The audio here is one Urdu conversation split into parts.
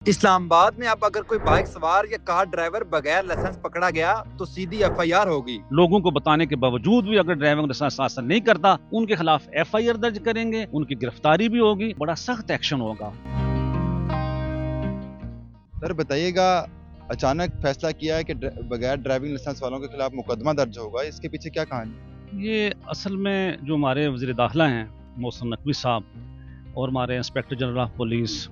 اسلام آباد میں اب اگر کوئی بائک سوار یا کار ڈرائیور بغیر لائسنس پکڑا گیا تو سیدھی FIR ہوگی۔ لوگوں کو بتانے کے باوجود بھی اگر ڈرائیونگ لائسنس حاصل نہیں کرتا ان کے خلاف FIR درج کریں گے، ان کی گرفتاری بھی ہوگی، بڑا سخت ایکشن ہوگا۔ سر بتائیے گا، اچانک فیصلہ کیا ہے کہ بغیر ڈرائیونگ لائسنس والوں کے خلاف مقدمہ درج ہوگا، اس کے پیچھے کیا کہانی؟ یہ اصل میں جو ہمارے وزیر داخلہ ہیں محسن نقوی صاحب اور ہمارے انسپیکٹر جنرل آف پولیس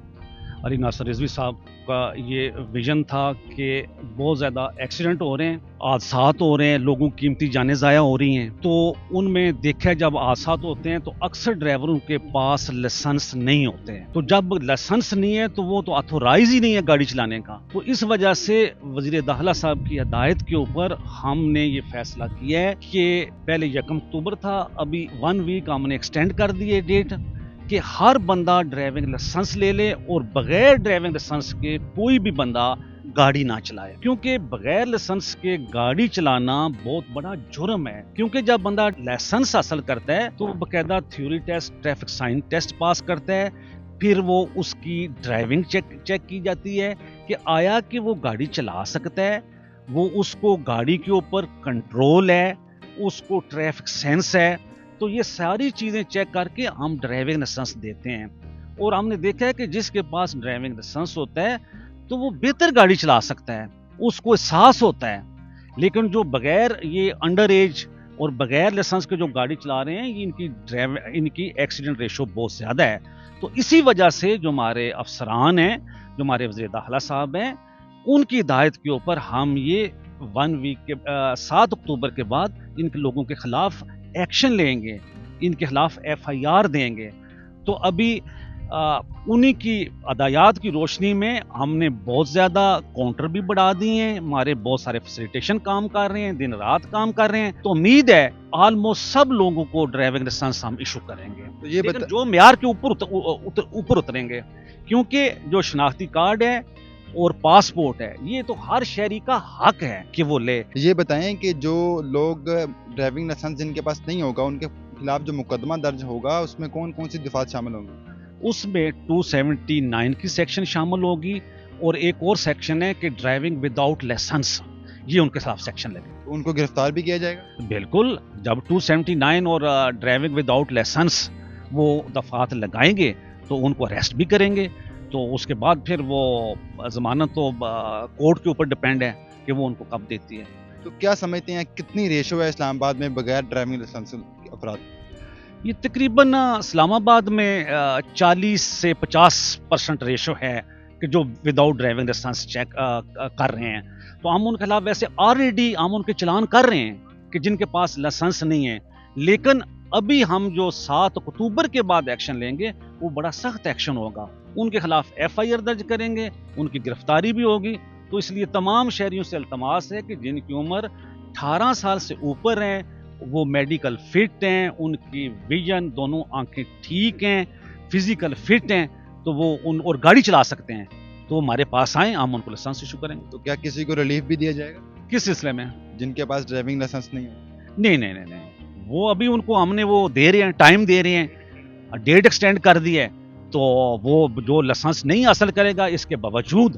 علی ناصر رضوی صاحب کا یہ ویژن تھا کہ بہت زیادہ ایکسیڈنٹ ہو رہے ہیں، حادثات ہو رہے ہیں، لوگوں کی قیمتی جانیں ضائع ہو رہی ہیں، تو ان میں دیکھا جب حادثات ہوتے ہیں تو اکثر ڈرائیوروں کے پاس لائسنس نہیں ہوتے ہیں، تو جب لائسنس نہیں ہے تو وہ تو اتھورائز ہی نہیں ہے گاڑی چلانے کا، تو اس وجہ سے وزیر داخلہ صاحب کی ہدایت کے اوپر ہم نے یہ فیصلہ کیا ہے کہ پہلے 1 اکتوبر تھا، ابھی 1 ویک ہم نے ایکسٹینڈ کر دیے ڈیٹ کہ ہر بندہ ڈرائیونگ لائسنس لے لے اور بغیر ڈرائیونگ لائسنس کے کوئی بھی بندہ گاڑی نہ چلائے، کیونکہ بغیر لائسنس کے گاڑی چلانا بہت بڑا جرم ہے، کیونکہ جب بندہ لائسنس حاصل کرتا ہے تو باقاعدہ theory test, traffic sign test pass کرتا ہے، پھر وہ اس کی ڈرائیونگ چیک کی جاتی ہے کہ آیا کہ وہ گاڑی چلا سکتا ہے، وہ اس کو گاڑی کے اوپر کنٹرول ہے، اس کو ٹریفک سینس ہے، تو یہ ساری چیزیں چیک کر کے ہم ڈرائیونگ لائسنس دیتے ہیں، اور ہم نے دیکھا ہے کہ جس کے پاس ڈرائیونگ لائسنس ہوتا ہے تو وہ بہتر گاڑی چلا سکتا ہے، اس کو احساس ہوتا ہے، لیکن جو بغیر یہ انڈر ایج اور بغیر لائسنس کے جو گاڑی چلا رہے ہیں ان کی ایکسیڈنٹ ریشو بہت زیادہ ہے، تو اسی وجہ سے جو ہمارے افسران ہیں، جو ہمارے وزیر داخلہ صاحب ہیں، ان کی ہدایت کے اوپر ہم یہ 1 ویک کے 7 اکتوبر کے بعد ان کے لوگوں کے خلاف ایکشن لیں گے، ان کے خلاف FIR دیں گے۔ تو ابھی انہی کی ہدایات کی روشنی میں ہم نے بہت زیادہ کاؤنٹر بھی بڑھا دیے ہیں، ہمارے بہت سارے فیسیلیٹیشن کام کر رہے ہیں، دن رات کام کر رہے ہیں، تو امید ہے آلموسٹ سب لوگوں کو ڈرائیونگ لائسنس ہم ایشو کریں گے، لیکن جو معیار کے اوپر اتریں گے، کیونکہ جو شناختی کارڈ ہے اور پاسپورٹ ہے یہ تو ہر شہری کا حق ہے کہ وہ لے۔ یہ بتائیں کہ جو لوگ ڈرائیونگ لائسنس جن کے پاس نہیں ہوگا ان کے خلاف جو مقدمہ درج ہوگا اس میں کون کون سی دفعات شامل ہوں گی؟ اس میں 279 کی سیکشن شامل ہوگی، اور ایک اور سیکشن ہے کہ ڈرائیونگ وداؤٹ لائسنس، یہ ان کے خلاف سیکشن لگے گا۔ ان کو گرفتار بھی کیا جائے گا؟ بالکل، جب 279 اور ڈرائیونگ وداؤٹ لائسنس وہ دفعات لگائیں گے تو ان کو اریسٹ بھی کریں گے، تو اس کے بعد پھر وہ ضمانت تو کورٹ کے اوپر ڈیپینڈ ہے کہ وہ ان کو کب دیتی ہے۔ تو کیا سمجھتے ہیں کتنی ریشو ہے اسلام آباد میں بغیر ڈرائیونگ لائسنس افراد؟ یہ تقریباً اسلام آباد میں 40 سے 50% ریشو ہے کہ جو وداؤٹ ڈرائیونگ لائسنس چیک کر رہے ہیں، تو ہم ان کے خلاف ویسے آلریڈی ہم ان کے چلان کر رہے ہیں کہ جن کے پاس لائسنس نہیں ہے، لیکن ابھی ہم جو 7 اکتوبر کے بعد ایکشن لیں گے وہ بڑا سخت ایکشن ہوگا، ان کے خلاف FIR درج کریں گے، ان کی گرفتاری بھی ہوگی، تو اس لیے تمام شہریوں سے التماس ہے کہ جن کی عمر 18 سال سے اوپر ہیں، وہ میڈیکل فٹ ہیں، ان کی ویژن دونوں آنکھیں ٹھیک ہیں، فزیکل فٹ ہیں، تو وہ اور گاڑی چلا سکتے ہیں، تو ہمارے پاس آئیں، ہم ان کو لائسنس ایشو کریں گے۔ تو کیا کسی کو ریلیف بھی دیا جائے گا کس سلسلے میں؟ جن کے پاس ڈرائیونگ لائسنس نہیں ہے؟ نہیں، وہ ابھی ان کو ہم نے وہ دے رہے ہیں، ٹائم دے رہے ہیں، ڈیٹ ایکسٹینڈ کر دی ہے، تو وہ جو لائسنس نہیں حاصل کرے گا اس کے باوجود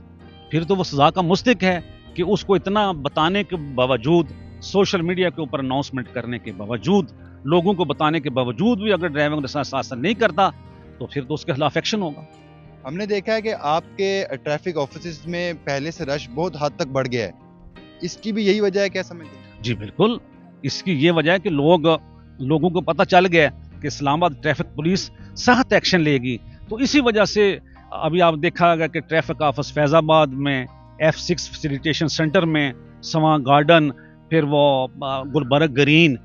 پھر تو وہ سزا کا مستحق ہے کہ اس کو اتنا بتانے کے باوجود، سوشل میڈیا کے اوپر اناؤنسمنٹ کرنے کے باوجود، لوگوں کو بتانے کے باوجود بھی اگر ڈرائیونگ لائسنس حاصل نہیں کرتا تو پھر تو اس کے خلاف ایکشن ہوگا۔ ہم نے دیکھا ہے کہ آپ کے ٹریفک آفیسز میں پہلے سے رش بہت حد تک بڑھ گیا ہے، اس کی بھی یہی وجہ ہے کیا سمجھتے ہیں؟ جی بالکل، اس کی یہ وجہ ہے کہ لوگوں کو پتہ چل گیا کہ اسلام آباد ٹریفک پولیس سخت ایکشن لے گی، تو اسی وجہ سے ابھی آپ دیکھا گا کہ ٹریفک آفس فیض آباد میں، F6 فیسیلیٹیشن سینٹر میں، سواں گارڈن، پھر وہ گلبرگ گرین،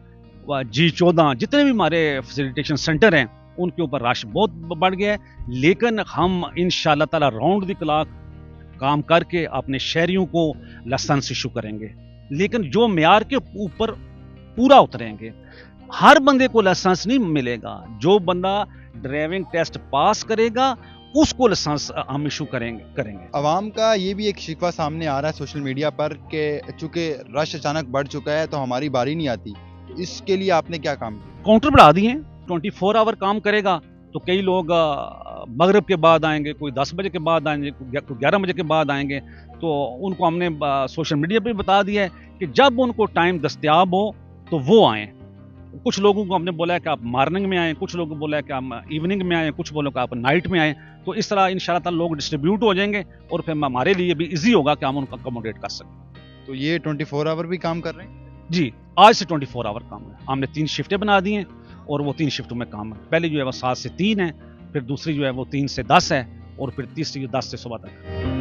G14، جتنے بھی ہمارے فیسیلیٹیشن سینٹر ہیں ان کے اوپر رش بہت بڑھ گیا ہے، لیکن ہم انشاءاللہ تعالی راؤنڈ دی کلاک کام کر کے اپنے شہریوں کو لائسنس ایشو کریں گے، لیکن جو معیار کے اوپر پورا اتریں گے۔ ہر بندے کو لائسنس نہیں ملے گا، جو بندہ ڈرائیونگ ٹیسٹ پاس کرے گا اس کو لائسنس ہم ایشو کریں گے۔ عوام کا یہ بھی ایک شکوہ سامنے آ رہا ہے سوشل میڈیا پر کہ چونکہ رش اچانک بڑھ چکا ہے تو ہماری باری نہیں آتی، اس کے لیے آپ نے کیا کام کیا؟ کاؤنٹر بڑھا دیے، 24 آور کام کرے گا، تو کئی لوگ مغرب کے بعد آئیں گے، کوئی 10 بجے کے بعد آئیں گے، کوئی 11 بجے کے بعد آئیں گے. تو ان کو ہم نے سوشل میڈیا پہ بتا دیا ہے کہ جب ان کو ٹائم دستیاب ہو تو وہ آئیں. کچھ لوگوں کو ہم نے بولا ہے کہ آپ مارننگ میں آئیں، کچھ لوگوں کو بولا ہے کہ آپ ایوننگ میں آئیں، کچھ بولو کہ آپ نائٹ میں آئیں. تو اس طرح انشاءاللہ تعالی لوگ ڈسٹریبیوٹ ہو جائیں گے اور پھر ہمارے لیے بھی ایزی ہوگا کہ ہم ان کو اکوموڈیٹ کر سکیں. تو یہ 24 آور بھی کام کر رہے ہیں؟ جی آج سے 24 آور کام ہے. ہم نے 3 شفٹیں بنا دی ہیں اور وہ 3 شفٹوں میں کام ہے. پہلی جو ہے وہ 7 سے 3 ہے، پھر دوسری جو ہے وہ 3 سے 10 ہے، اور پھر تیسری 10 سے صبح تک.